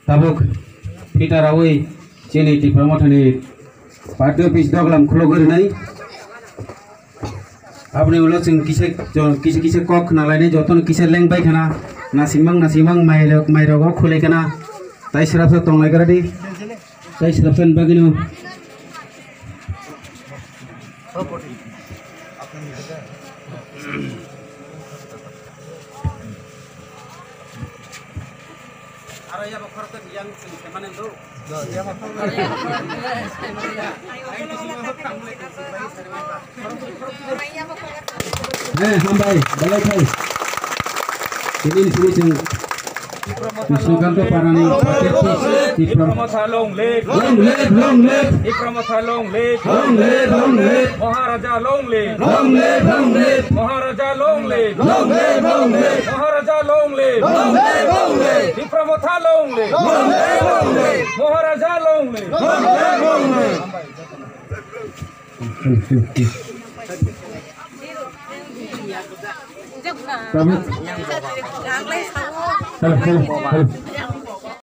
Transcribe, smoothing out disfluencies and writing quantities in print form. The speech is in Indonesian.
tabuk Peter Awi Jenny di Pramotani Party Office Doglam Kroger nai आपने उल्लो सिंग किसे कॉक नालाइने जोतन किसे लेंग बाइक है ना नासिमंग माइरोगो खुले के ना ताई सिराप से तोंग लगा दी ताई सिराप से बागिनो अरे यार बखर तक yang kemana itu? Hambai, balik hai. Ini sini Wisnukanto Parani Ikramothalong lek Ikramothalong lek Maharaja long lek Maharaja long lek Maharaja long lek Ikramothalong lek Maharaja long lek Kamu